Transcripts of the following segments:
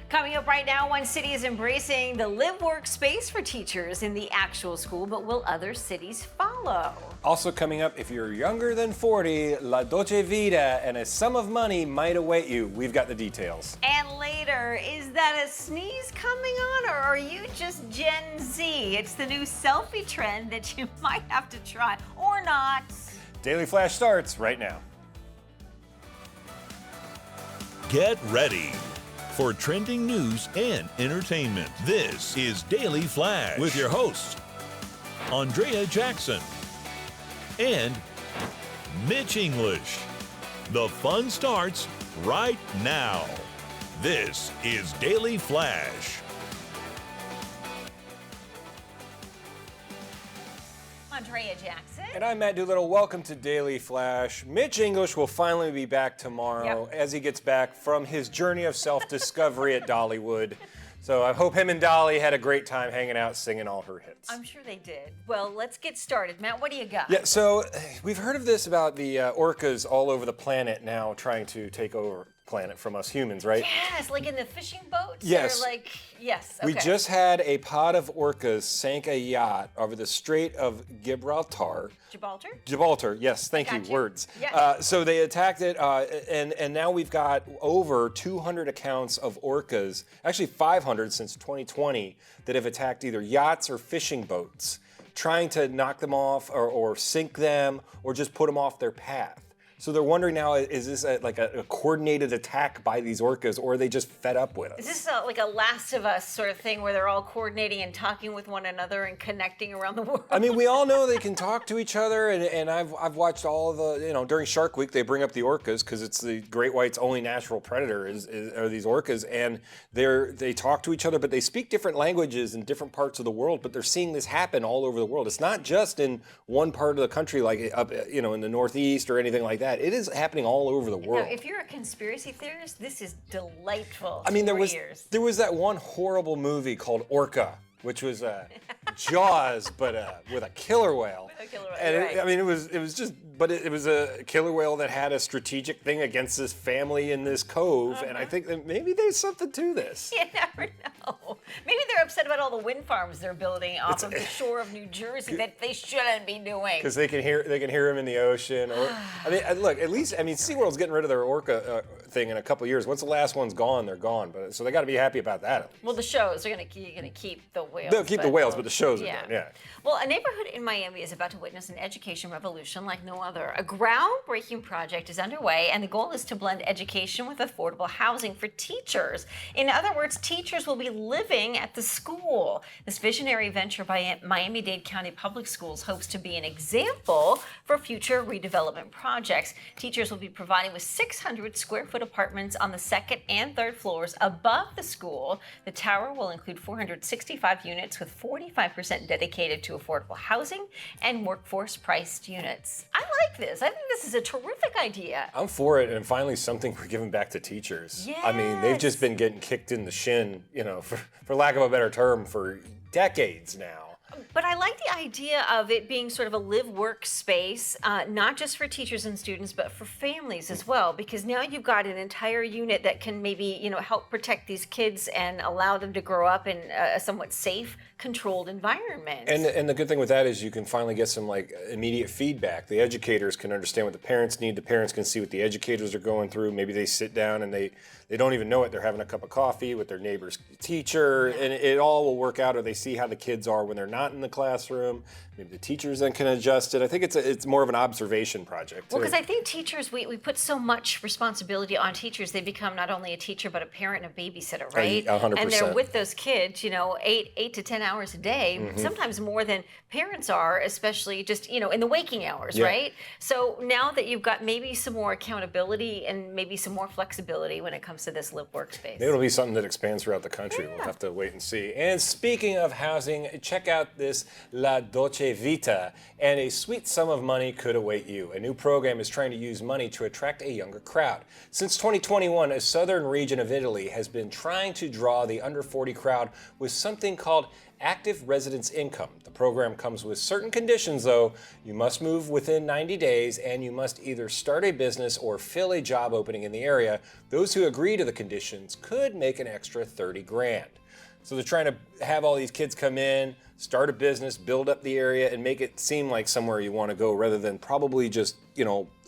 Coming up right now, one city is embracing the live work space for teachers in the actual school, but will other cities follow? Also coming up, if you're younger than 40, La Dolce Vita and a sum of money might await you. We've got the details. And later, is that a sneeze coming on, or are you just Gen Z? It's the new selfie trend that you might have to try, or not. Daily Flash starts right now. Get ready for trending news and entertainment. This is Daily Flash with your hosts, Andrea Jackson and Mitch English. The fun starts right now. This is Daily Flash. Andrea Jackson. And I'm Matt Doolittle. Welcome to Daily Flash. Mitch English will finally be back tomorrow as he gets back from his journey of self-discovery at Dollywood. So I hope him and Dolly had a great time hanging out, singing all her hits. I'm sure they did. Well, let's get started. Matt, what do you got? Yeah, so we've heard of this about the orcas all over the planet now trying to take over planet from us humans, right? Yes, like in the fishing boats? Yes. Or like, yes, okay. We just had a pod of orcas sank a yacht over the Strait of Gibraltar. Gibraltar, yes, thank you, words. Yeah. So they attacked it, and now we've got over 200 accounts of orcas, actually 500 since 2020, that have attacked either yachts or fishing boats, trying to knock them off or sink them or just put them off their path. So they're wondering now, is this like a coordinated attack by these orcas, or are they just fed up with us? Is this like a Last of Us sort of thing where they're all coordinating and talking with one another and connecting around the world? I mean, we all know they can talk to each other, and I've watched all of the, during Shark Week, they bring up the orcas because it's the great white's only natural predator are these orcas, and they talk to each other, but they speak different languages in different parts of the world, but they're seeing this happen all over the world. It's not just in one part of the country, like up, in the Northeast or anything like that. It is happening all over the world. Now, if you're a conspiracy theorist, this is delightful. I mean, there was that one horrible movie called Orca, which was Jaws, but with a killer whale. With a killer whale, and right. it was a killer whale that had a strategic thing against this family in this cove, and I think that maybe there's something to this. You never know. Maybe they're upset about all the wind farms they're building off of the shore of New Jersey that they shouldn't be doing. Because they can hear him in the ocean. Or I mean, look, at least SeaWorld's getting rid of their orca thing in a couple years. Once the last one's gone, they're gone. But so they got to be happy about that. Well, the shows are going to keep the whales. They'll keep the whales, but the shows are done. Yeah. Well, a neighborhood in Miami is about to witness an education revolution like no other. A groundbreaking project is underway, and the goal is to blend education with affordable housing for teachers. In other words, teachers will be living at the school. This visionary venture by Miami-Dade County Public Schools hopes to be an example for future redevelopment projects. Teachers will be providing with 600 square foot apartments on the second and third floors above the school. The tower will include 465 units with 45% dedicated to affordable housing and workforce priced units. I like this. I think this is a terrific idea. I'm for it, and finally something we're giving back to teachers. Yes. I mean, they've just been getting kicked in the shin, for lack of a better term, for decades now. But I like the idea of it being sort of a live-work space, not just for teachers and students, but for families as well, because now you've got an entire unit that can maybe, help protect these kids and allow them to grow up in a somewhat safe, controlled environment. And the good thing with that is you can finally get some immediate feedback. The educators can understand what the parents need. The parents can see what the educators are going through. Maybe they sit down and they don't even know it. They're having a cup of coffee with their neighbor's teacher, and it all will work out, or they see how the kids are when they're not in the classroom. Maybe the teachers then can adjust it. I think it's more of an observation project. Well, because I think teachers, we put so much responsibility on teachers. They become not only a teacher, but a parent and a babysitter, right? 100%. And they're with those kids, 8 to 10 hours a day, sometimes more than parents are, especially just, in the waking hours, right? So now that you've got maybe some more accountability and maybe some more flexibility when it comes to this live workspace. Maybe it'll be something that expands throughout the country. We'll have to wait and see. And speaking of housing, check out this La Dolce Vita, and a sweet sum of money could await you. A new program is trying to use money to attract a younger crowd. Since 2021, a southern region of Italy has been trying to draw the under 40 crowd with something called active residence income. The program comes with certain conditions, though. You must move within 90 days, and you must either start a business or fill a job opening in the area. Those who agree to the conditions could make an extra 30 grand. So they're trying to have all these kids come in, start a business, build up the area, and make it seem like somewhere you want to go rather than probably just,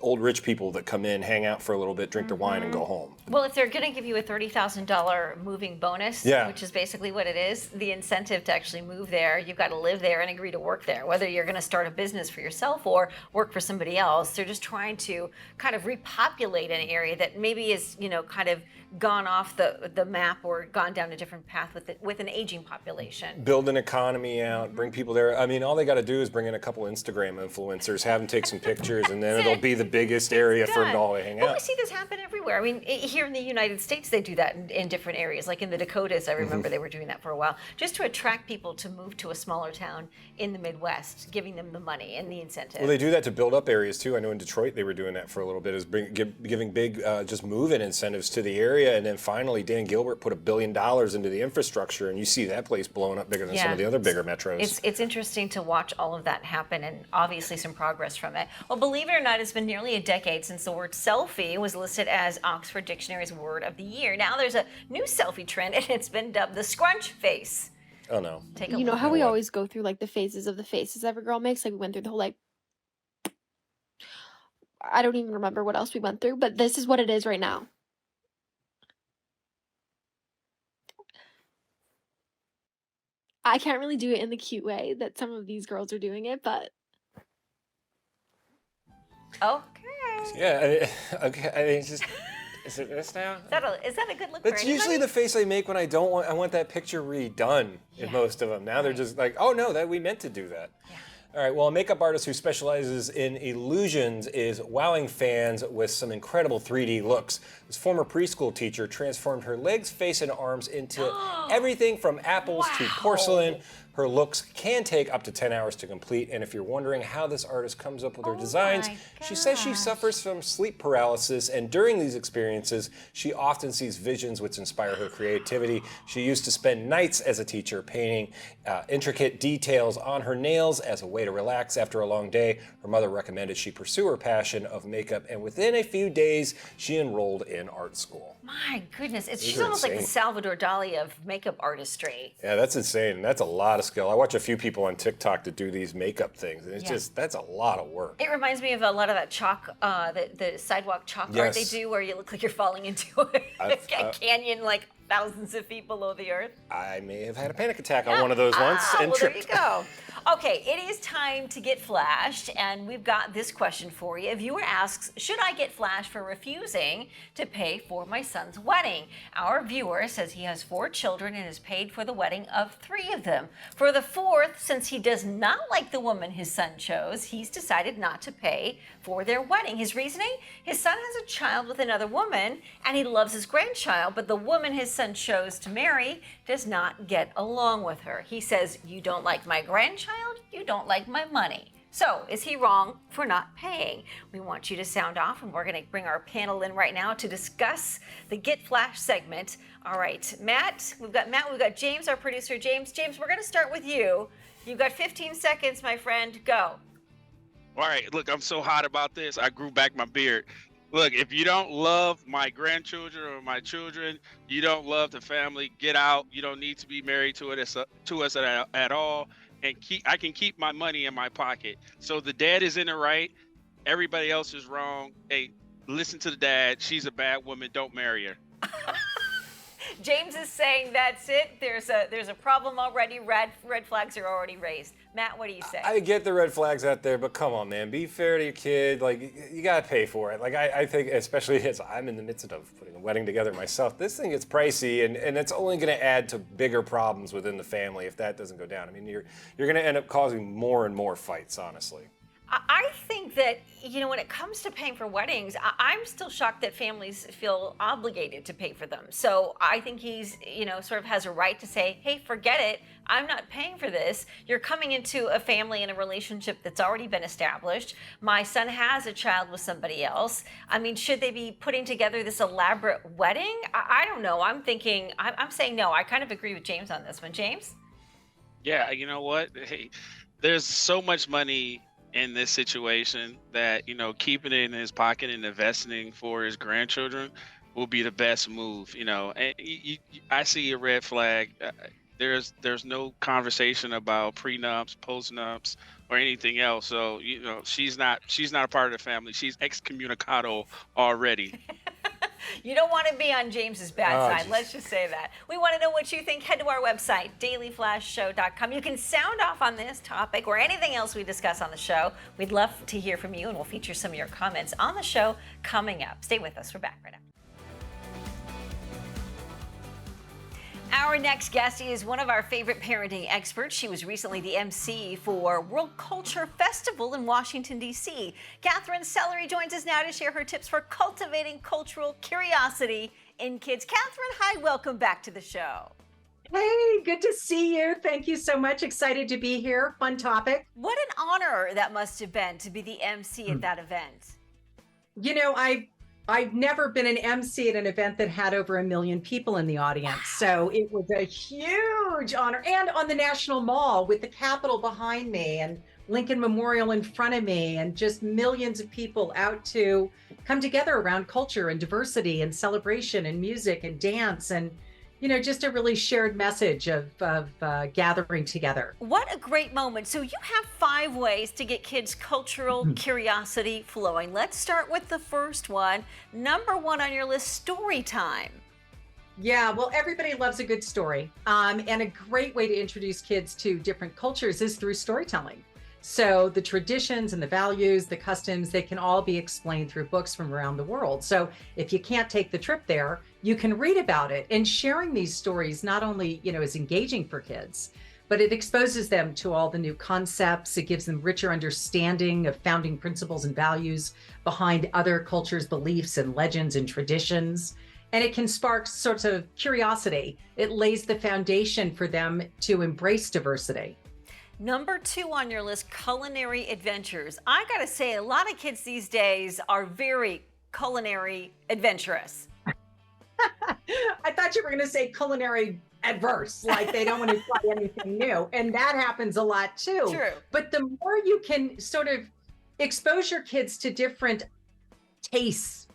old rich people that come in, hang out for a little bit, drink their wine, and go home. Well, if they're going to give you a $30,000 moving bonus, which is basically what it is, the incentive to actually move there, you've got to live there and agree to work there. Whether you're going to start a business for yourself or work for somebody else, they're just trying to kind of repopulate an area that maybe is, kind of gone off the map or gone down a different path with an aging population. Build an economy out, bring people there. I mean, all they got to do is bring in a couple Instagram influencers, have them take some pictures, and then it'll be the biggest area for them all to hang out. Well, we see this happen everywhere. I mean, here in the United States, they do that in different areas. Like in the Dakotas, I remember they were doing that for a while, just to attract people to move to a smaller town in the Midwest, giving them the money and the incentive. Well, they do that to build up areas too. I know in Detroit they were doing that for a little bit, is giving big just move-in incentives to the area, and then finally Dan Gilbert put $1 billion into the infrastructure, and you see that place blowing up bigger than some of the other bigger metros. It's interesting to watch all of that happen, and obviously some progress from it. Well, believe it or not, it's been nearly a decade since the word selfie was listed as Oxford Dictionary's word of the year. Now there's a new selfie trend, and it's been dubbed the scrunch face. Oh no. Take a You know look. how we always go through like the phases of the faces every girl makes? Like we went through the whole I don't even remember what else we went through, but this is what it is right now. I can't really do it in the cute way that some of these girls are doing it, but Okay. Yeah, okay. I mean, it's just, is it this now? Is that a good look That's for usually anybody? the face I make when I want that picture redone in most of them. Now they're just like, oh no, that we meant to do that. Yeah. All right, well, a makeup artist who specializes in illusions is wowing fans with some incredible 3D looks. This former preschool teacher transformed her legs, face, and arms into everything from apples to porcelain. Her looks can take up to 10 hours to complete, and if you're wondering how this artist comes up with her designs, she says she suffers from sleep paralysis, and during these experiences, she often sees visions which inspire her creativity. She used to spend nights as a teacher painting intricate details on her nails as a way to relax after a long day. Her mother recommended she pursue her passion of makeup, and within a few days, she enrolled in art school. My goodness, she's are almost like the insane. Salvador Dali of makeup artistry. Yeah, that's insane. That's a lot of skill. I watch a few people on TikTok that do these makeup things, and it's that's a lot of work. It reminds me of a lot of that chalk, the sidewalk chalk art they Yes. do, where you look like you're falling into a canyon, like thousands of feet below the earth. I may have had a panic attack on one of those once and well, tripped. there you go. Okay, it is time to get flashed, and we've got this question for you. A viewer asks, should I get flashed for refusing to pay for my son's wedding? Our viewer says he has 4 children and has paid for the wedding of 3 of them. For the 4th, since he does not like the woman his son chose, he's decided not to pay for their wedding. His reasoning? His son has a child with another woman, and he loves his grandchild, but the woman his son chose to marry does not get along with her. He says, you don't like my grandchild, you don't like my money. So, is he wrong for not paying? We want you to sound off, and we're going to bring our panel in right now to discuss the Get Flash segment. All right, Matt, we've got James, our producer. James, we're going to start with you. You've got 15 seconds, my friend. Go. All right, look, I'm so hot about this. I grew back my beard. Look, if you don't love my grandchildren or my children, you don't love the family, get out. You don't need to be married to us at all. And I can keep my money in my pocket. So the dad is in the right. Everybody else is wrong. Hey, listen to the dad. She's a bad woman. Don't marry her. James is saying that's it. There's a problem already. Red flags are already raised. Matt, what do you say? I get the red flags out there, but come on, man, be fair to your kid. Like, you gotta pay for it. Like, I think, especially as I'm in the midst of putting a wedding together myself, this thing gets pricey, and it's only gonna add to bigger problems within the family if that doesn't go down. I mean, you're gonna end up causing more and more fights, honestly. I think that, when it comes to paying for weddings, I'm still shocked that families feel obligated to pay for them. So I think he's, sort of has a right to say, hey, forget it. I'm not paying for this. You're coming into a family and a relationship that's already been established. My son has a child with somebody else. I mean, should they be putting together this elaborate wedding? I don't know. I'm saying no. I kind of agree with James on this one. James? Yeah, you know what? Hey, there's so much money in this situation that keeping it in his pocket and investing for his grandchildren will be the best move. And I see a red flag. There's no conversation about prenups, postnups, or anything else. So she's not a part of the family. She's excommunicado already. You don't want to be on James's bad side. Geez. Let's just say that. We want to know what you think. Head to our website, dailyflashshow.com. You can sound off on this topic or anything else we discuss on the show. We'd love to hear from you, and we'll feature some of your comments on the show coming up. Stay with us. We're back right now. Our next guest is one of our favorite parenting experts. She was recently the MC for World Culture Festival in Washington, D.C. Catherine Sellery joins us now to share her tips for cultivating cultural curiosity in kids. Catherine, hi, welcome back to the show. Hey, good to see you. Thank you so much. Excited to be here. Fun topic. What an honor that must have been to be the MC at that event. I've never been an MC at an event that had over 1 million people in the audience. So it was a huge honor. And on the National Mall with the Capitol behind me and Lincoln Memorial in front of me, and just millions of people out to come together around culture and diversity and celebration and music and dance, and just a really shared message of gathering together. What a great moment. So you have 5 ways to get kids' cultural curiosity flowing. Let's start with the first one. Number 1 on your list, story time. Yeah, well, everybody loves a good story. And a great way to introduce kids to different cultures is through storytelling. So the traditions and the values, the customs, they can all be explained through books from around the world. So if you can't take the trip there, you can read about it. And sharing these stories not only, is engaging for kids, but it exposes them to all the new concepts. It gives them richer understanding of founding principles and values behind other cultures' beliefs and legends and traditions. And it can spark sorts of curiosity. It lays the foundation for them to embrace diversity. Number 2 on your list, culinary adventures. I gotta say, a lot of kids these days are very culinary adventurous. I thought you were going to say culinary adverse, like they don't want to try anything new. And that happens a lot too. True. But the more you can sort of expose your kids to different tastes,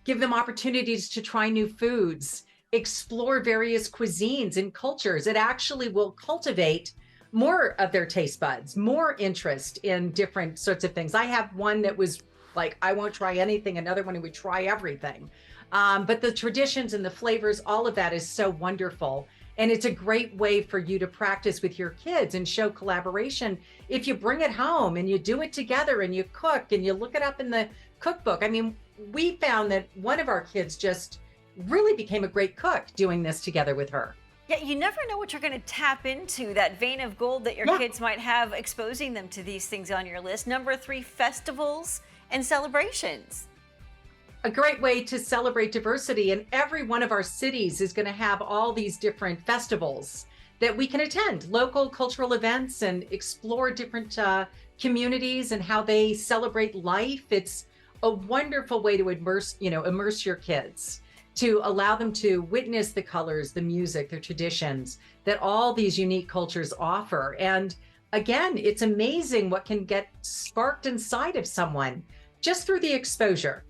give them opportunities to try new foods, explore various cuisines and cultures, it actually will cultivate more of their taste buds, more interest in different sorts of things. I have one that was like, I won't try anything. Another one who would try everything. But the traditions and the flavors, all of that is so wonderful. And it's a great way for you to practice with your kids and show collaboration. If you bring it home and you do it together and you cook and you look it up in the cookbook. I mean, we found that one of our kids just really became a great cook doing this together with her. Yeah, you never know what you're going to tap into, that vein of gold that your kids might have, exposing them to these things on your list. Number 3, festivals and celebrations. A great way to celebrate diversity. And every one of our cities is going to have all these different festivals that we can attend, local cultural events, and explore different communities and how they celebrate life. It's a wonderful way to immerse your kids, to allow them to witness the colors, the music, the traditions that all these unique cultures offer. And again, it's amazing what can get sparked inside of someone just through the exposure.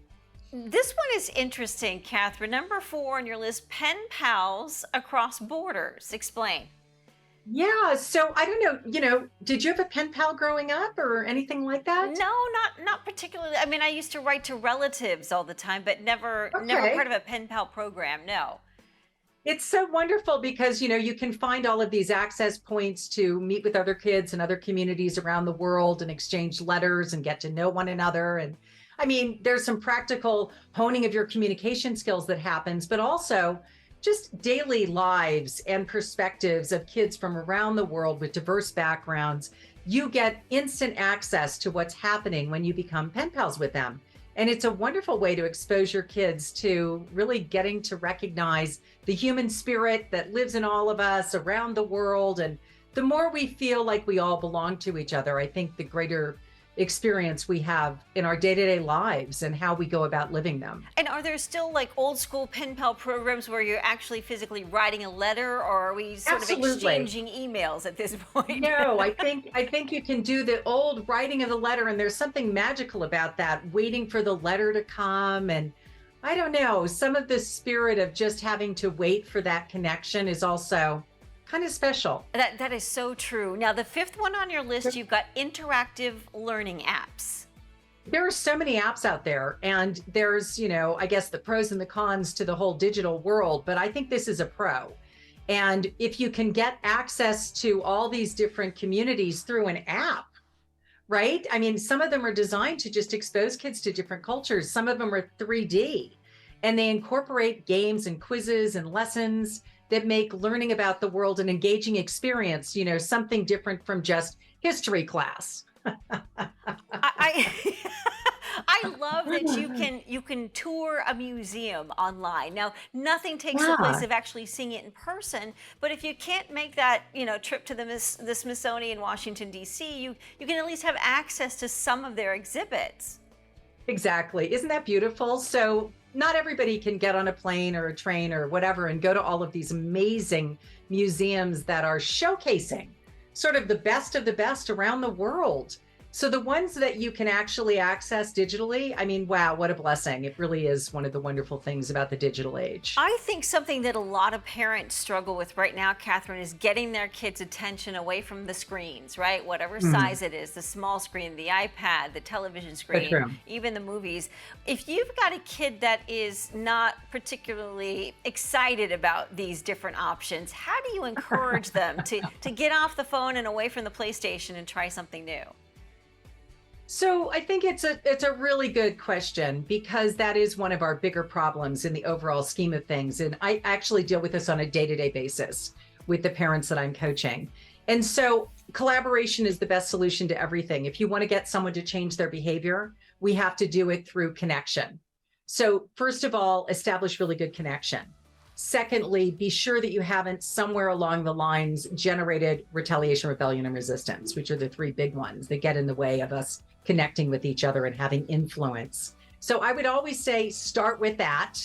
This one is interesting, Catherine. Number 4 on your list, pen pals across borders. Explain. Yeah, so I don't know, did you have a pen pal growing up or anything like that? No, not particularly. I mean, I used to write to relatives all the time, but never part of a pen pal program. No. It's so wonderful because, you can find all of these access points to meet with other kids and other communities around the world and exchange letters and get to know one another. And I mean, there's some practical honing of your communication skills that happens, but also just daily lives and perspectives of kids from around the world with diverse backgrounds you get instant access to what's happening when you become pen pals with them. And it's a wonderful way to expose your kids to really getting to recognize the human spirit that lives in all of us around the world. And the more we feel like we all belong to each other, I think the greater experience we have in our day-to-day lives and how we go about living them. And are there still like old school pen pal programs where you're actually physically writing a letter, or are we sort Absolutely. of exchanging emails at this point? No, I think you can do the old writing of the letter, and there's something magical about that, waiting for the letter to come. And I don't know, some of the spirit of just having to wait for that connection is also kind of special. That is so true. Now, the fifth one on your list, you've got interactive learning apps. There are so many apps out there, and there's, I guess the pros and the cons to the whole digital world, but I think this is a pro. And if you can get access to all these different communities through an app, right? I mean, some of them are designed to just expose kids to different cultures. Some of them are 3D, and they incorporate games and quizzes and lessons that make learning about the world an engaging experience, something different from just history class. I love that you can tour a museum online. Now, nothing takes the place of actually seeing it in person, but if you can't make that trip to the Smithsonian in Washington, D.C., you can at least have access to some of their exhibits. Exactly. Isn't that beautiful? So not everybody can get on a plane or a train or whatever and go to all of these amazing museums that are showcasing sort of the best around the world. So the ones that you can actually access digitally, I mean, wow, what a blessing. It really is one of the wonderful things about the digital age. I think something that a lot of parents struggle with right now, Catherine, is getting their kids' attention away from the screens, right? Whatever size it is, the small screen, the iPad, the television screen, even the movies. If you've got a kid that is not particularly excited about these different options, how do you encourage them to get off the phone and away from the PlayStation and try something new? So I think it's a really good question, because that is one of our bigger problems in the overall scheme of things. And I actually deal with this on a day-to-day basis with the parents that I'm coaching. And so collaboration is the best solution to everything. If you want to get someone to change their behavior, we have to do it through connection. So first of all, establish really good connection. Secondly, be sure that you haven't somewhere along the lines generated retaliation, rebellion, and resistance, which are the three big ones that get in the way of us connecting with each other and having influence. So I would always say start with that.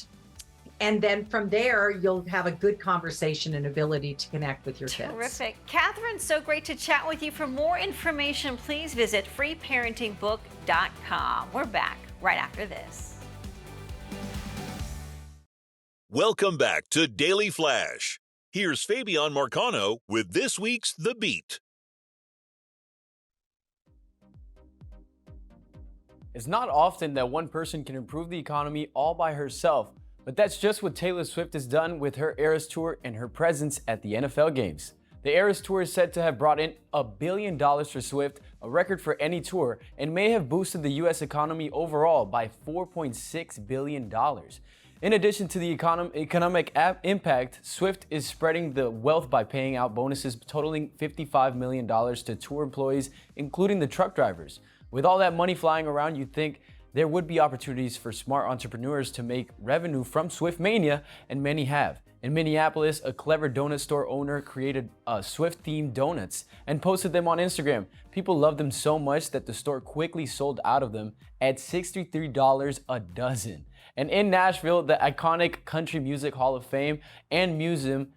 And then from there, you'll have a good conversation and ability to connect with your kids. Terrific. Catherine, so great to chat with you. For more information, please visit freeparentingbook.com. We're back right after this. Welcome back to Daily Flash. Here's Fabian Marcano with this week's The Beat. It's not often that one person can improve the economy all by herself, but that's just what Taylor Swift has done with her Eras Tour and her presence at the NFL games. The Eras Tour is said to have brought in $1 billion for Swift, a record for any tour, and may have boosted the US economy overall by $4.6 billion. In addition to the economic impact, Swift is spreading the wealth by paying out bonuses totaling $55 million to tour employees, including the truck drivers. With all that money flying around, you'd think there would be opportunities for smart entrepreneurs to make revenue from Swift Mania, and many have. In Minneapolis, a clever donut store owner created Swift-themed donuts and posted them on Instagram. People loved them so much that the store quickly sold out of them at $63 a dozen. And in Nashville, the iconic Country Music Hall of Fame and museum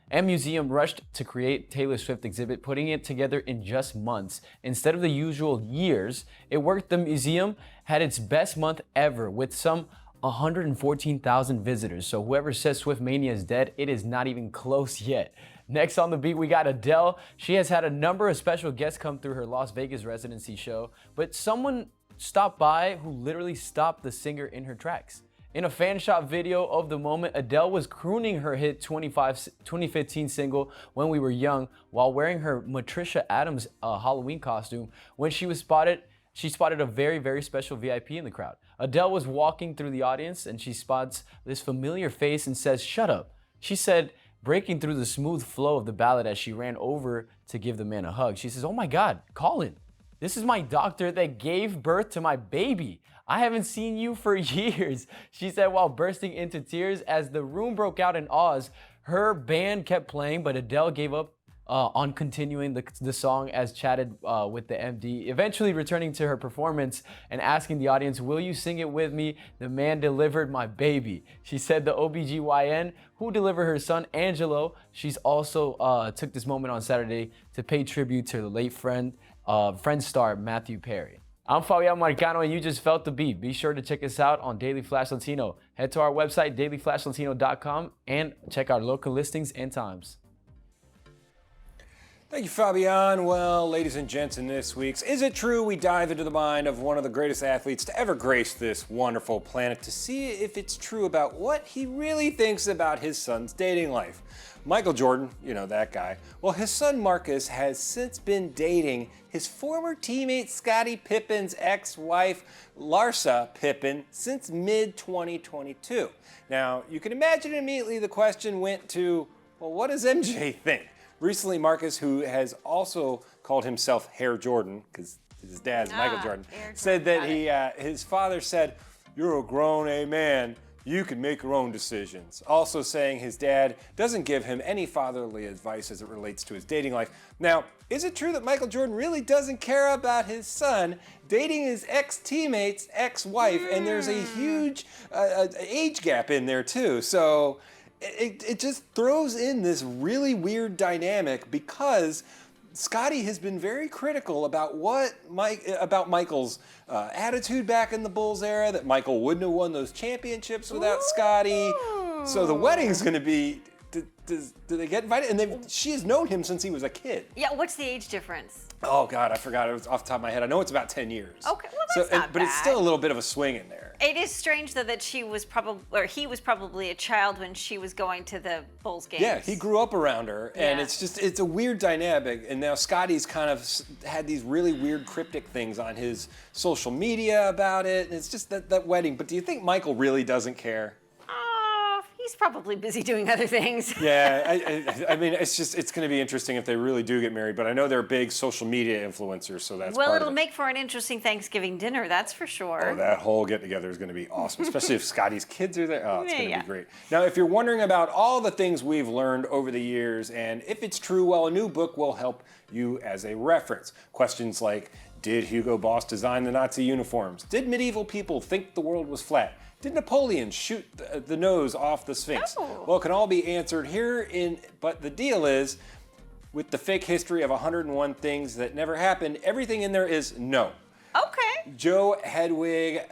rushed to create Taylor Swift exhibit, putting it together in just months. Instead of the usual years, it worked. The museum had its best month ever with some 114,000 visitors. So whoever says Swift Mania is dead, it is not even close yet. Next on The Beat, we got Adele. She has had a number of special guests come through her Las Vegas residency show, but someone stopped by who literally stopped the singer in her tracks. In a fan shot video of the moment, Adele was crooning her hit 2015 single When We Were Young while wearing her Matricia Adams Halloween costume. When she spotted a very, very special VIP in the crowd. Adele was walking through the audience and she spots this familiar face and says, "Shut up," she said, breaking through the smooth flow of the ballad as she ran over to give the man a hug. She says, "Oh my God, Colin." This is my doctor that gave birth to my baby. I haven't seen you for years, she said while bursting into tears as the room broke out in Oz. Her band kept playing, but Adele gave up on continuing the song as chatted with the MD, eventually returning to her performance and asking the audience, "Will you sing it with me? The man delivered my baby." She said the OBGYN who delivered her son, Angelo, she's also took this moment on Saturday to pay tribute to the late Friends star Matthew Perry. I'm Fabian Marcano, and you just felt the beat. Be sure to check us out on Daily Flash Latino. Head to our website, dailyflashlatino.com, and check our local listings and times. Thank you, Fabian. Well, ladies and gents, in this week's Is It True, we dive into the mind of one of the greatest athletes to ever grace this wonderful planet to see if it's true about what he really thinks about his son's dating life. Michael Jordan, you know, that guy. Well, his son Marcus has since been dating his former teammate Scottie Pippen's ex-wife Larsa Pippen since mid-2022. Now, you can imagine immediately the question went to, well, what does MJ think? Recently, Marcus, who has also called himself Hair Jordan, because his dad's Michael Jordan, said that his father said, "You're a grown A man. You can make your own decisions." Also saying his dad doesn't give him any fatherly advice as it relates to his dating life. Now, is it true that Michael Jordan really doesn't care about his son dating his ex-teammate's ex-wife? And there's a huge age gap in there too. So it just throws in this really weird dynamic because Scottie has been very critical about Michael's attitude back in the Bulls era, that Michael wouldn't have won those championships without Scottie. So the wedding's going to be, do they get invited? And she has known him since he was a kid. Yeah, what's the age difference? Oh God, I forgot. It was off the top of my head. I know it's about 10 years. Okay, well that's not but bad. it's still a little bit of a swing in there. It is strange though that he was probably a child when she was going to the Bulls games. Yeah, he grew up around her, and Yeah. it's a weird dynamic. And now Scottie's kind of had these really weird cryptic things on his social media about it. And it's just that wedding. But do you think Michael really doesn't care? He's probably busy doing other things. Yeah, I mean, it's going to be interesting if they really do get married. But I know they're big social media influencers, so that's Well, part it'll of it. make for an interesting Thanksgiving dinner, that's for sure. Oh, that whole get together is going to be awesome, especially if Scottie's kids are there. Oh, it's going to Yeah. be great. Now, if you're wondering about all the things we've learned over the years and if it's true, well, a new book will help you as a reference. Questions like, did Hugo Boss design the Nazi uniforms? Did medieval people think the world was flat? Did Napoleon shoot the nose off the Sphinx? Oh. Well, it can all be answered here but the deal is, with the fake history of 101 things that never happened, everything in there is no. Okay. Joe Hedwig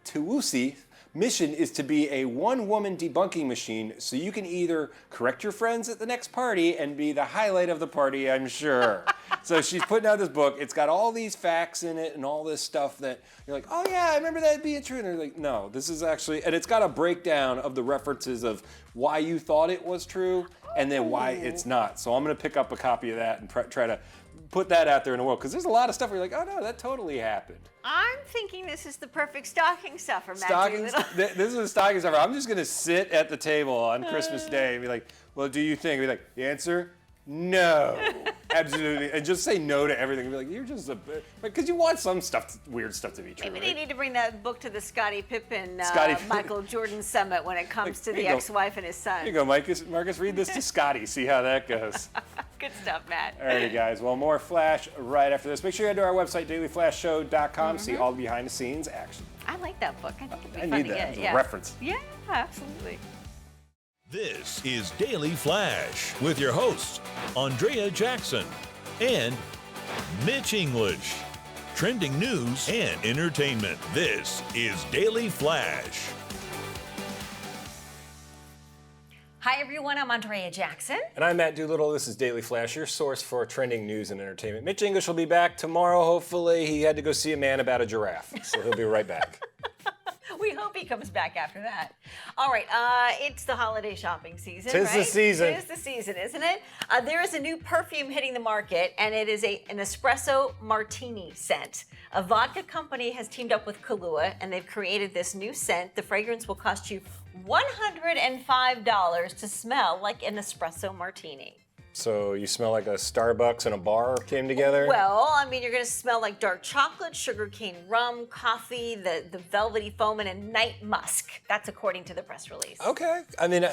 Tewusi mission is to be a one-woman debunking machine, so you can either correct your friends at the next party and be the highlight of the party, I'm sure. So she's putting out this book. It's got all these facts in it and all this stuff that you're like, oh yeah, I remember that being true. And they're like, no, this is actually, and it's got a breakdown of the references of why you thought it was true and then why it's not. So I'm going to pick up a copy of that and try to put that out there in the world, because there's a lot of stuff where you're like, oh no, that totally happened. I'm thinking this is the perfect stocking stuffer, Matt Stockings. Doolittle. This is a stocking stuffer. I'm just gonna sit at the table on Christmas Day and be like, "Well, do you think?" And be like, "The answer, no, absolutely," and just say no to everything. And be like, "You're just a bit," because you want some stuff, weird stuff, to be true. Maybe right? they need to bring that book to the Scottie Pippen, Scottie Pippen. Michael Jordan summit when it comes to Here the you go. ex-wife and his son. Here you go, Marcus. Read this to Scottie. See how that goes. Good stuff, Matt. All righty, guys. Well, more Flash right after this. Make sure you head to our website, dailyflashshow.com. See all the behind-the-scenes action. I like that book. I think it'd be I fun need to that get. as a Yeah. reference. Yeah, absolutely. This is Daily Flash with your hosts, Andrea Jackson and Mitch English. Trending news and entertainment. This is Daily Flash. Hi, everyone. I'm Andrea Jackson. And I'm Matt Doolittle. This is Daily Flash, your source for trending news and entertainment. Mitch English will be back tomorrow, hopefully. He had to go see a man about a giraffe, so he'll be right back. We hope he comes back after that. All right, it's the holiday shopping season, Tis right? the season. It is the season, isn't it? There is a new perfume hitting the market, and it is an espresso martini scent. A vodka company has teamed up with Kahlua, and they've created this new scent. The fragrance will cost you $105 to smell like an espresso martini. So you smell like a Starbucks and a bar came together? Well, I mean, you're going to smell like dark chocolate, sugarcane rum, coffee, the velvety foam, and a night musk. That's according to the press release. Okay. I mean,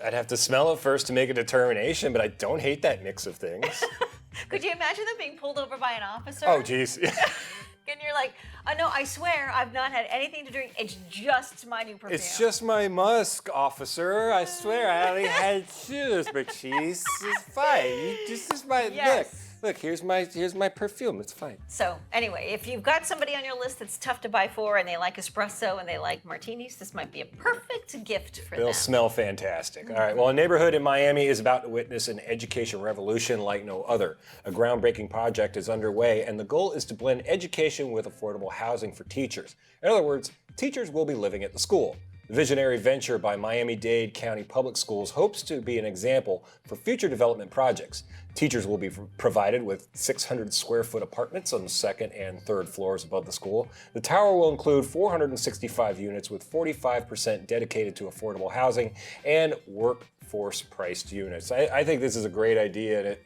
I'd have to smell it first to make a determination, but I don't hate that mix of things. Could you imagine them being pulled over by an officer? Oh, geez. And you're like, oh no, I swear I've not had anything to drink. It's just my new perfume. It's just my musk, officer. I swear I only had two, but she's fine. This is my Yes. Look, here's my perfume. It's fine. So anyway, if you've got somebody on your list that's tough to buy for and they like espresso and they like martinis, this might be a perfect gift for They'll them. smell fantastic. All right. Well, a neighborhood in Miami is about to witness an education revolution like no other. A groundbreaking project is underway, and the goal is to blend education with affordable housing for teachers. In other words, teachers will be living at the school. The visionary venture by Miami-Dade County Public Schools hopes to be an example for future development projects. Teachers will be provided with 600 square foot apartments on the second and third floors above the school. The tower will include 465 units with 45% dedicated to affordable housing and workforce priced units. I think this is a great idea, and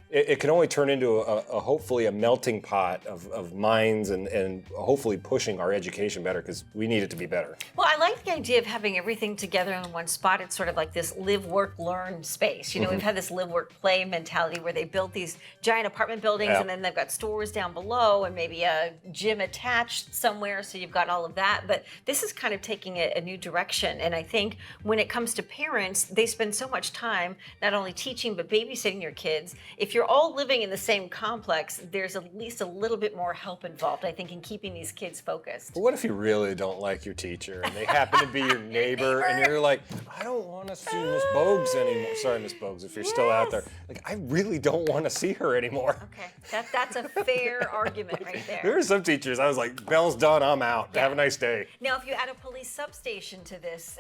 it can only turn into a hopefully a melting pot of minds and hopefully pushing our education better, because we need it to be better. Well, I like the idea of having everything together in one spot. It's sort of like this live, work, learn space. You know, we've had this live, work, play mentality where they build these giant apartment buildings and then they've got stores down below and maybe a gym attached somewhere, so you've got all of that. But this is kind of taking it a new direction. And I think when it comes to parents, they spend so much time not only teaching but babysitting your kids. If you're all living in the same complex, there's at least a little bit more help involved, I think, in keeping these kids focused. But what if you really don't like your teacher and they happen to be your neighbor and you're like, I don't want to see Miss Bogues anymore. Sorry, Miss Bogues, if you're still out there. Like, I really don't want to see her anymore. Okay, that's a fair argument right there. There are some teachers, I was like, bell's done, I'm out. Yeah. Have a nice day. Now, if you add a police substation to this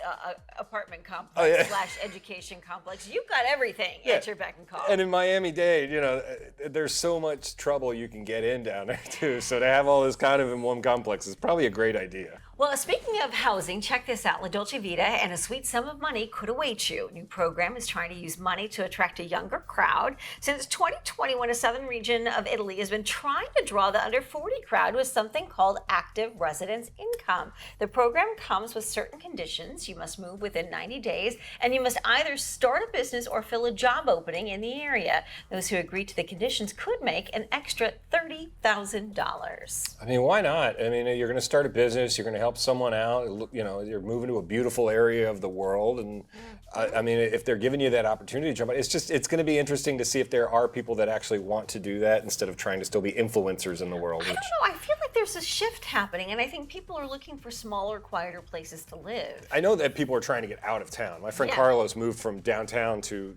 apartment complex slash education complex, you've got everything at your beck and call. And in Miami-Dade, you know, there's so much trouble you can get in down there too. So to have all this kind of in one complex is probably a great idea. Well, speaking of housing, check this out. La Dolce Vita and a sweet sum of money could await you. New program is trying to use money to attract a younger crowd. Since 2021, a southern region of Italy has been trying to draw the under 40 crowd with something called active residence income. The program comes with certain conditions. You must move within 90 days, and you must either start a business or fill a job opening in the area. Those who agree to the conditions could make an extra $30,000. I mean, why not? I mean, you're going to start a business, you're going to help someone out, you know, you're moving to a beautiful area of the world, and I mean, if they're giving you that opportunity to jump on, it's going to be interesting to see if there are people that actually want to do that instead of trying to still be influencers in the world. I don't know, I feel like there's a shift happening, and I think people are looking for smaller, quieter places to live. I know that people are trying to get out of town. My friend Carlos moved from downtown to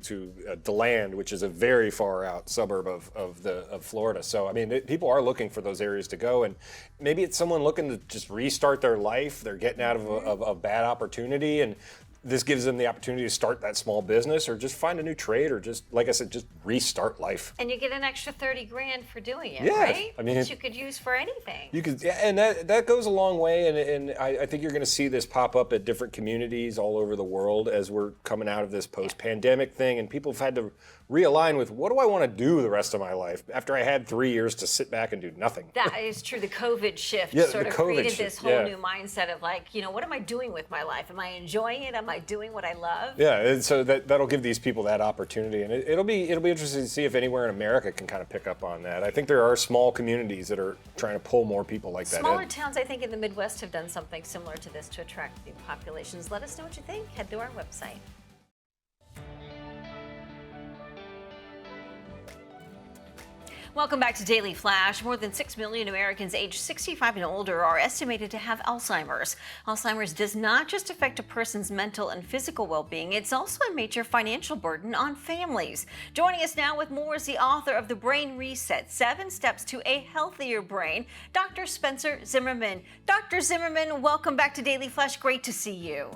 DeLand, which is a very far out suburb of Florida. So I mean, people are looking for those areas to go, and maybe it's someone looking to just restart their life. They're getting out of a bad opportunity, and this gives them the opportunity to start that small business or just find a new trade or just, like I said, just restart life. And you get an extra 30 grand for doing it, Yeah, right? I mean, Which you could use for anything. You could, and that goes a long way, and I think you're going to see this pop up at different communities all over the world as we're coming out of this post-pandemic thing, and people have had to realign with, what do I want to do the rest of my life after I had 3 years to sit back and do nothing? That is true. The COVID shift Yeah, sort the of COVID created shift, this whole yeah. new mindset of like, you know, what am I doing with my life? Am I enjoying it? Am I doing what I love? Yeah, and so that'll give these people that opportunity, and it'll be interesting to see if anywhere in America can kind of pick up on that. I think there are small communities that are trying to pull more people like that Smaller in. towns, I think, in the Midwest have done something similar to this to attract new populations. Let us know what you think. Head to our website. Welcome back to Daily Flash. More than 6 million Americans aged 65 and older are estimated to have Alzheimer's. Alzheimer's does not just affect a person's mental and physical well-being, it's also a major financial burden on families. Joining us now with more is the author of The Brain Reset, 7 Steps to a Healthier Brain, Dr. Spencer Zimmerman. Dr. Zimmerman, welcome back to Daily Flash. Great to see you.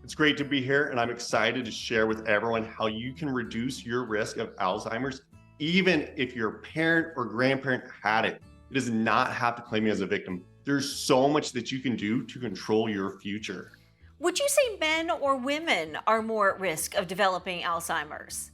It's great to be here, and I'm excited to share with everyone how you can reduce your risk of Alzheimer's even if your parent or grandparent had it. It does not have to claim you as a victim. There's so much that you can do to control your future. Would you say men or women are more at risk of developing Alzheimer's?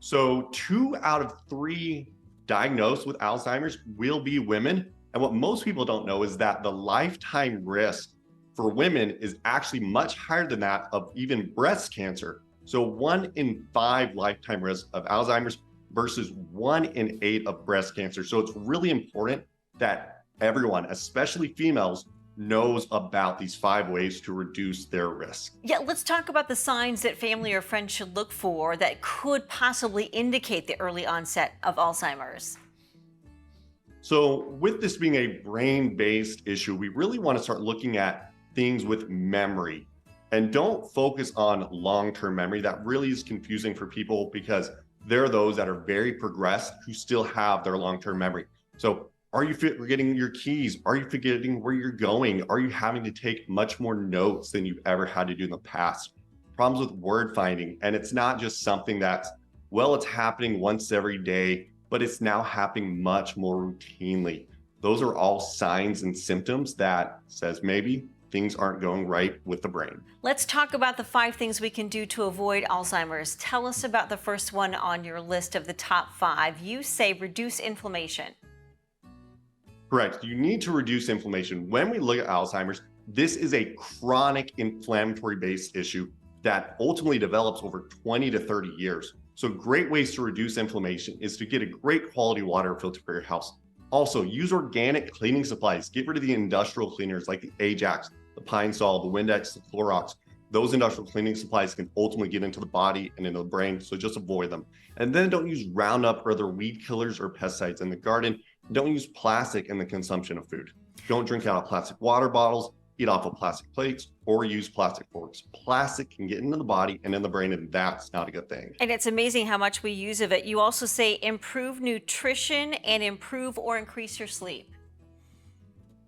So 2 out of 3 diagnosed with Alzheimer's will be women. And what most people don't know is that the lifetime risk for women is actually much higher than that of even breast cancer. So 1 in 5 lifetime risk of Alzheimer's versus 1 in 8 of breast cancer. So it's really important that everyone, especially females, knows about these 5 ways to reduce their risk. Yeah, let's talk about the signs that family or friends should look for that could possibly indicate the early onset of Alzheimer's. So with this being a brain-based issue, we really want to start looking at things with memory. And don't focus on long-term memory. That really is confusing for people because there are those that are very progressed who still have their long-term memory. So are you forgetting your keys? Are you forgetting where you're going? Are you having to take much more notes than you've ever had to do in the past? Problems with word finding. And it's not just something that's, well, it's happening once every day, but it's now happening much more routinely. Those are all signs and symptoms that says maybe things aren't going right with the brain. Let's talk about the 5 things we can do to avoid Alzheimer's. Tell us about the first one on your list of the top 5. You say reduce inflammation. Correct. You need to reduce inflammation. When we look at Alzheimer's, this is a chronic inflammatory based issue that ultimately develops over 20 to 30 years. So great ways to reduce inflammation is to get a great quality water filter for your house. Also, use organic cleaning supplies. Get rid of the industrial cleaners like the Ajax, the Pine Sol, the Windex, the Clorox. Those industrial cleaning supplies can ultimately get into the body and into the brain, so just avoid them. And then don't use Roundup or other weed killers or pesticides in the garden. Don't use plastic in the consumption of food. Don't drink out of plastic water bottles, eat off of plastic plates, or use plastic forks. Plastic can get into the body and in the brain, and that's not a good thing. And it's amazing how much we use of it. You also say improve nutrition and improve or increase your sleep.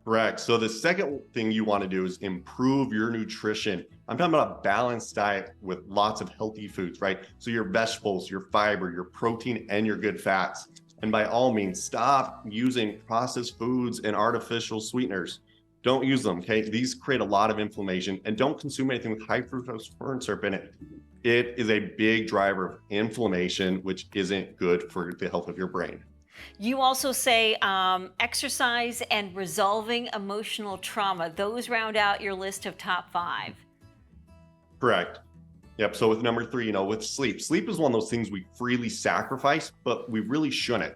Correct. So the second thing you want to do is improve your nutrition. I'm talking about a balanced diet with lots of healthy foods, right? So your vegetables, your fiber, your protein, and your good fats. And by all means, stop using processed foods and artificial sweeteners. Don't use them, okay? These create a lot of inflammation, and don't consume anything with high fructose corn syrup in it. It is a big driver of inflammation, which isn't good for the health of your brain. You also say exercise and resolving emotional trauma. Those round out your list of top 5. Correct. Yep. So with number 3, with sleep. Sleep is one of those things we freely sacrifice, but we really shouldn't.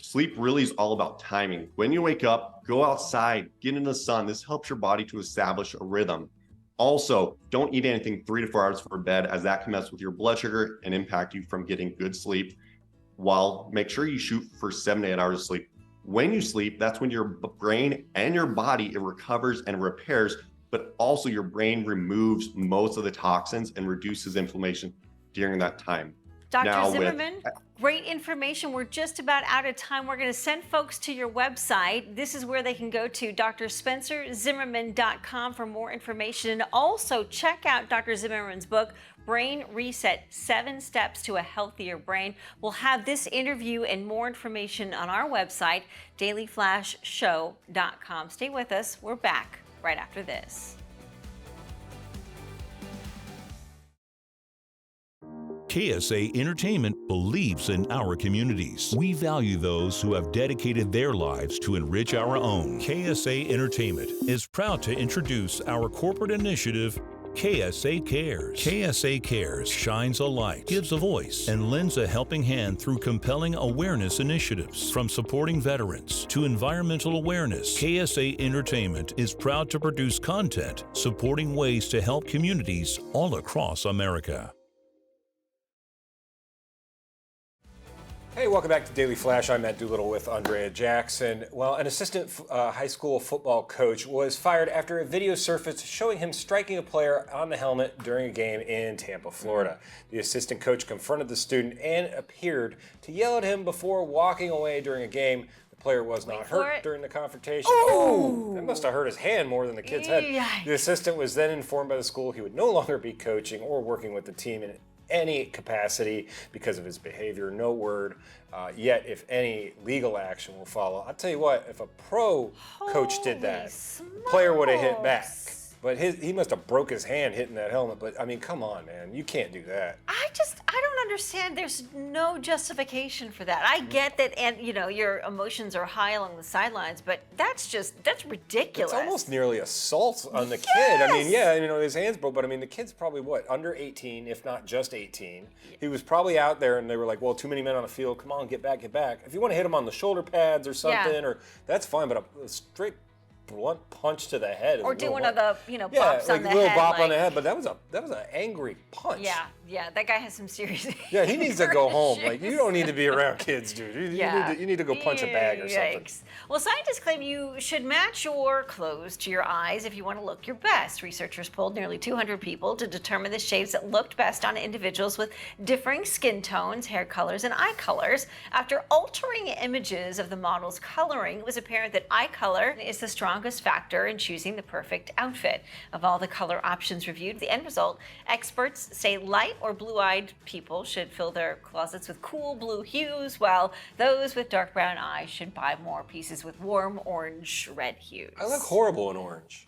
Sleep really is all about timing. When you wake up, go outside, get in the sun. This helps your body to establish a rhythm. Also, don't eat anything 3 to 4 hours before bed, as that can mess with your blood sugar and impact you from getting good sleep. While make sure you shoot for 7 to 8 hours of sleep. When you sleep, that's when your brain and your body, it recovers and repairs, but also your brain removes most of the toxins and reduces inflammation during that time. Dr. Zimmerman, great information. We're just about out of time. We're going to send folks to your website. This is where they can go to drspencerzimmerman.com for more information. And also check out Dr. Zimmerman's book, Brain Reset, 7 Steps to a Healthier Brain. We'll have this interview and more information on our website, dailyflashshow.com. Stay with us. We're back right after this. KSA Entertainment believes in our communities. We value those who have dedicated their lives to enrich our own. KSA Entertainment is proud to introduce our corporate initiative, KSA Cares. KSA Cares shines a light, gives a voice, and lends a helping hand through compelling awareness initiatives. From supporting veterans to environmental awareness, KSA Entertainment is proud to produce content supporting ways to help communities all across America. Hey, welcome back to Daily Flash. I'm Matt Doolittle with Andrea Jackson. Well, an assistant high school football coach was fired after a video surfaced showing him striking a player on the helmet during a game in Tampa, Florida. The assistant coach confronted the student and appeared to yell at him before walking away during a game. The player was not hurt during the confrontation. Oh, that must have hurt his hand more than the kid's head. Yikes. The assistant was then informed by the school he would no longer be coaching or working with the team in any capacity because of his behavior. No word yet if any legal action will follow. I'll tell you what, if a pro coach did that, the player would have hit back. But he must have broke his hand hitting that helmet. But I mean, come on, man, you can't do that. I don't understand. There's no justification for that. I get that, and your emotions are high along the sidelines, but that's ridiculous. It's almost nearly assault on the kid. I mean, yeah, his hands broke, but I mean, the kid's probably what, under 18, if not just 18. He was probably out there, and they were like, "Well, too many men on the field. Come on, get back, get back." If you want to hit him on the shoulder pads or something, or that's fine, but a straight blunt punch to the head. Or do one of the, bops on the head. Yeah, like a little bop on the like- head, but that was an angry punch. Yeah, that guy has some serious. Yeah, he needs to go home. issues. Like, you don't need to be around kids, dude. You need to go punch a bag or something. Yikes. Well, scientists claim you should match your clothes to your eyes if you want to look your best. Researchers polled nearly 200 people to determine the shades that looked best on individuals with differing skin tones, hair colors, and eye colors. After altering images of the model's coloring, it was apparent that eye color is the strongest factor in choosing the perfect outfit. Of all the color options reviewed, the end result, experts say light or blue-eyed people should fill their closets with cool blue hues, while those with dark brown eyes should buy more pieces with warm orange red hues. I look horrible in orange,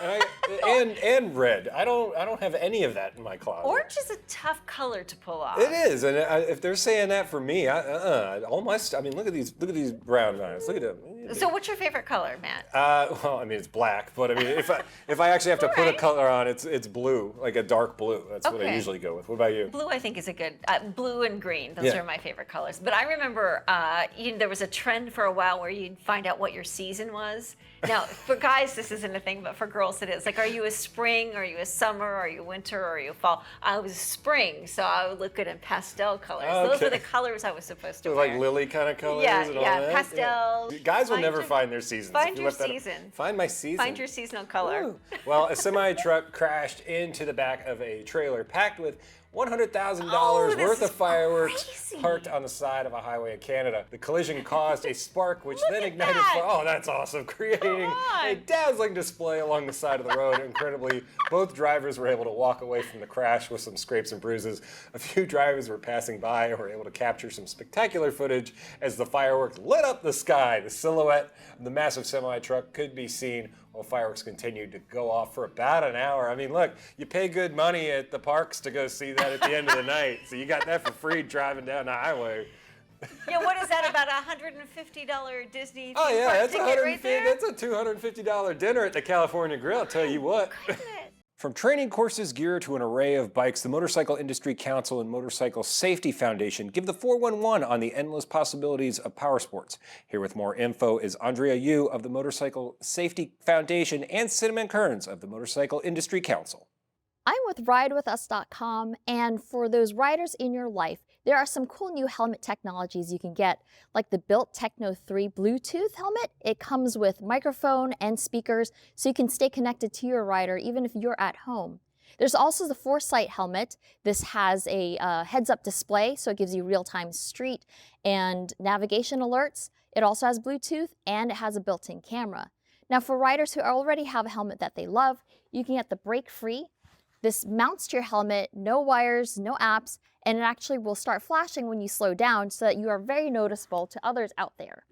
and red. I don't have any of that in my closet. Orange is a tough color to pull off. It is, and if they're saying that for me, all my I mean, look at these brown eyes. Look at them. So, what's your favorite color, Matt? Well, I mean, it's black, but I mean, if I actually have to put a color on, it's blue, like a dark blue. That's what I Okay. usually go with. What about you? Blue, I think, is a good. Blue and green; those Yeah. are my favorite colors. But I remember, there was a trend for a while where you'd find out what your season was. Now, for guys, this isn't a thing, but for girls, it is. Like, are you a spring? Are you a summer? Are you winter? Or are you fall? I was spring, so I would look good in pastel colors. Those Okay. were the colors I was supposed to So wear. like lily kind of colors Yeah, and all yeah, that? pastels. Guys will Find never your- find their seasons. find if you your left that- season. Find my season. Find your seasonal color. Ooh. Well, a semi-truck crashed into the back of a trailer packed with $100,000 Oh, this worth is of fireworks crazy. parked on the side of a highway in Canada. The collision caused a spark, which then at ignited that. fire. Oh, that's awesome! Creating a on. dazzling display along the side of the road. Incredibly, both drivers were able to walk away from the crash with some scrapes and bruises. A few drivers were passing by and were able to capture some spectacular footage as the fireworks lit up the sky. The silhouette of the massive semi-truck could be seen while fireworks continued to go off for about an hour. I mean, look, you pay good money at the parks to go see that at the end of the night, so you got that for free driving down the highway. Yeah, what is that, about a $150 Disney Oh theme yeah, park that's ticket right there? That's a $250 dinner at the California Grill. I'll tell you what. From training courses, gear to an array of bikes, the Motorcycle Industry Council and Motorcycle Safety Foundation give the 411 on the endless possibilities of power sports. Here with more info is Andrea Yu of the Motorcycle Safety Foundation and Cinnamon Kearns of the Motorcycle Industry Council. I'm with ridewithus.com, and for those riders in your life, there are some cool new helmet technologies you can get, like the Built Techno 3 Bluetooth helmet. It comes with microphone and speakers, so you can stay connected to your rider even if you're at home. There's also the Foresight helmet. This has a heads-up display, so it gives you real-time street and navigation alerts. It also has Bluetooth, and it has a built-in camera. Now, for riders who already have a helmet that they love, you can get the Break Free. This mounts to your helmet, no wires, no apps, and it actually will start flashing when you slow down so that you are very noticeable to others out there.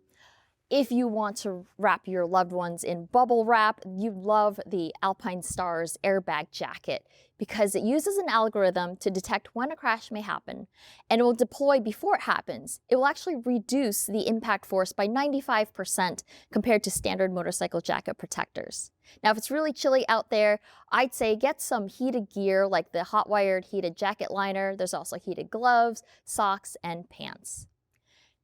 If you want to wrap your loved ones in bubble wrap, you love the Alpine Stars airbag jacket because it uses an algorithm to detect when a crash may happen, and it will deploy before it happens. It will actually reduce the impact force by 95% compared to standard motorcycle jacket protectors. Now, if it's really chilly out there, I'd say get some heated gear like the hot-wired heated jacket liner. There's also heated gloves, socks, and pants.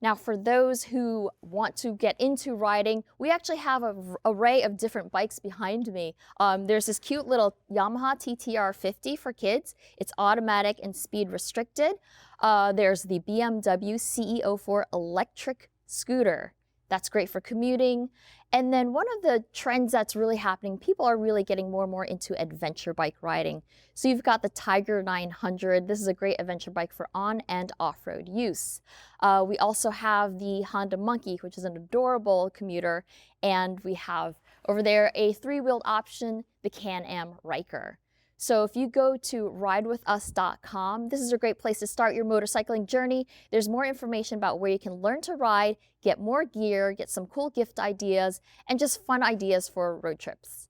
Now, for those who want to get into riding, we actually have an array of different bikes behind me. There's this cute little Yamaha TTR 50 for kids. It's automatic and speed restricted. There's the BMW CE04 electric scooter. That's great for commuting. And then one of the trends that's really happening, people are really getting more and more into adventure bike riding. So you've got the Tiger 900. This is a great adventure bike for on and off-road use. We also have the Honda Monkey, which is an adorable commuter. And we have over there a three-wheeled option, the Can-Am Ryker. So if you go to ridewithus.com, this is a great place to start your motorcycling journey. There's more information about where you can learn to ride, get more gear, get some cool gift ideas, and just fun ideas for road trips.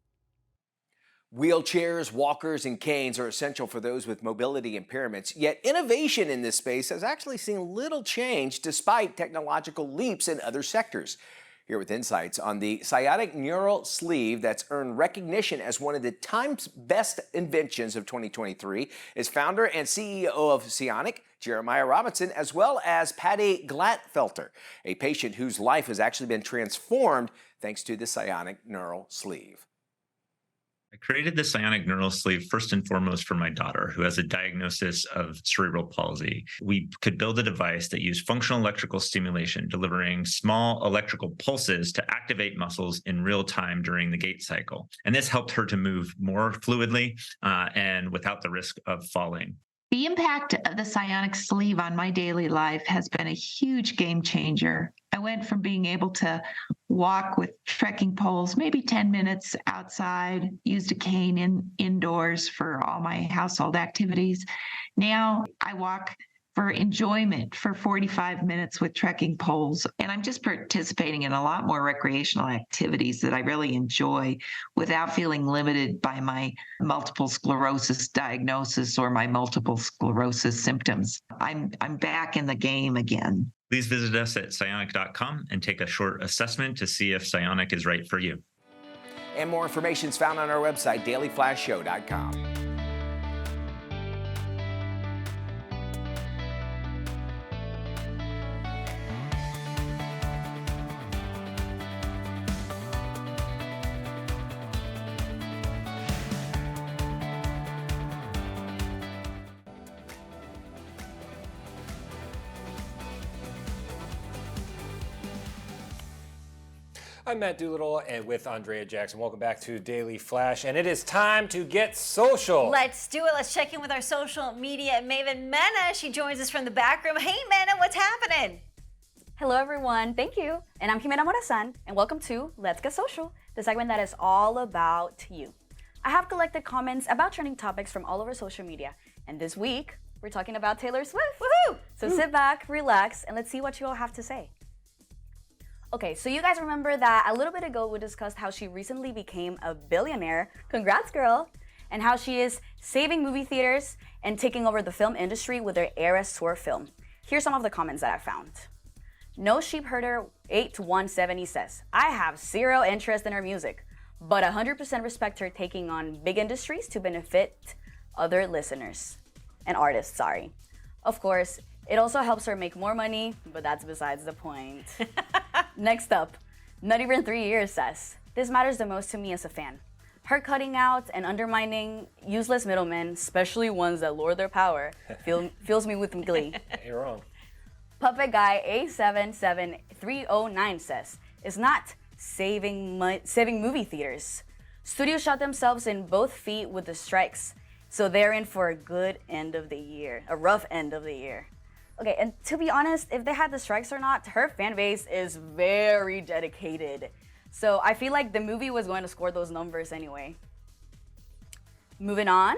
Wheelchairs, walkers, and canes are essential for those with mobility impairments, yet innovation in this space has actually seen little change despite technological leaps in other sectors. Here with insights on the Psionic Neural Sleeve that's earned recognition as one of the Time's best inventions of 2023 is founder and CEO of Psionic, Jeremiah Robinson, as well as Patty Glatfelter, a patient whose life has actually been transformed thanks to the Psionic Neural Sleeve. I created the Psionic Neural Sleeve first and foremost for my daughter, who has a diagnosis of cerebral palsy. We could build a device that used functional electrical stimulation, delivering small electrical pulses to activate muscles in real time during the gait cycle. And this helped her to move more fluidly and without the risk of falling. The impact of the Psionic Sleeve on my daily life has been a huge game changer. I went from being able to walk with trekking poles, maybe 10 minutes outside, used a cane indoors for all my household activities. Now I walk for enjoyment for 45 minutes with trekking poles. And I'm just participating in a lot more recreational activities that I really enjoy without feeling limited by my multiple sclerosis diagnosis or my multiple sclerosis symptoms. I'm back in the game again. Please visit us at psionic.com and take a short assessment to see if Psionic is right for you. And more information is found on our website, dailyflashshow.com. I'm Matt Doolittle and with Andrea Jackson. Welcome back to Daily Flash, and it is time to get social. Let's do it. Let's check in with our social media maven, Mena. She joins us from the back room. Hey, Mena, what's happening? Hello, everyone. Thank you. And I'm Jimena Morazan, and welcome to Let's Get Social, the segment that is all about you. I have collected comments about trending topics from all over social media, and this week, we're talking about Taylor Swift. Woohoo! So sit back, relax, and let's see what you all have to say. Okay, so you guys remember that a little bit ago we discussed how she recently became a billionaire. Congrats, girl! And how she is saving movie theaters and taking over the film industry with her Eras Tour film. Here's some of the comments that I found. No Sheep Herder 8170 says, I have zero interest in her music, but 100% respect her taking on big industries to benefit other listeners and artists, sorry. Of course, it also helps her make more money, but that's besides the point. Next up, Not Even 3 Years says, this matters the most to me as a fan. Her cutting out and undermining useless middlemen, especially ones that lord their power, fills me with glee. You're wrong. Puppet Guy A77309 says, it's not saving movie theaters. Studios shot themselves in both feet with the strikes, so they're in for a good end of the year, a rough end of the year. Okay, and to be honest, if they had the strikes or not, her fan base is very dedicated. So I feel like the movie was going to score those numbers anyway. Moving on,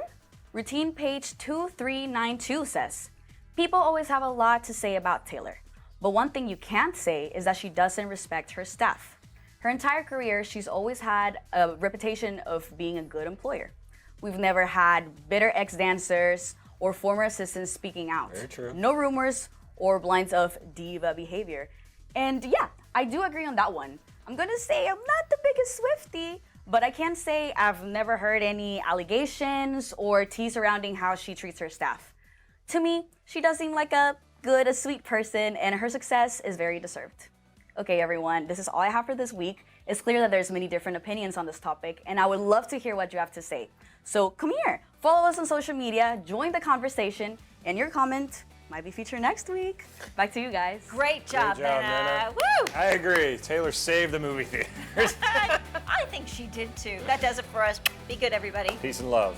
Routine Page 2392 says, people always have a lot to say about Taylor, but one thing you can't say is that she doesn't respect her staff. Her entire career, she's always had a reputation of being a good employer. We've never had bitter ex-dancers or former assistants speaking out. Very true. No rumors or blinds of diva behavior. And yeah, I do agree on that one. I'm gonna say I'm not the biggest Swiftie, but I can say I've never heard any allegations or tea surrounding how she treats her staff. To me, she does seem like a sweet person, and her success is very deserved. Okay, everyone, this is all I have for this week. It's clear that there's many different opinions on this topic, and I would love to hear what you have to say. So come here, follow us on social media, join the conversation, and your comment might be featured next week. Back to you guys. Great job, Mena. Woo! I agree. Taylor saved the movie theaters. I think she did too. That does it for us. Be good, everybody. Peace and love.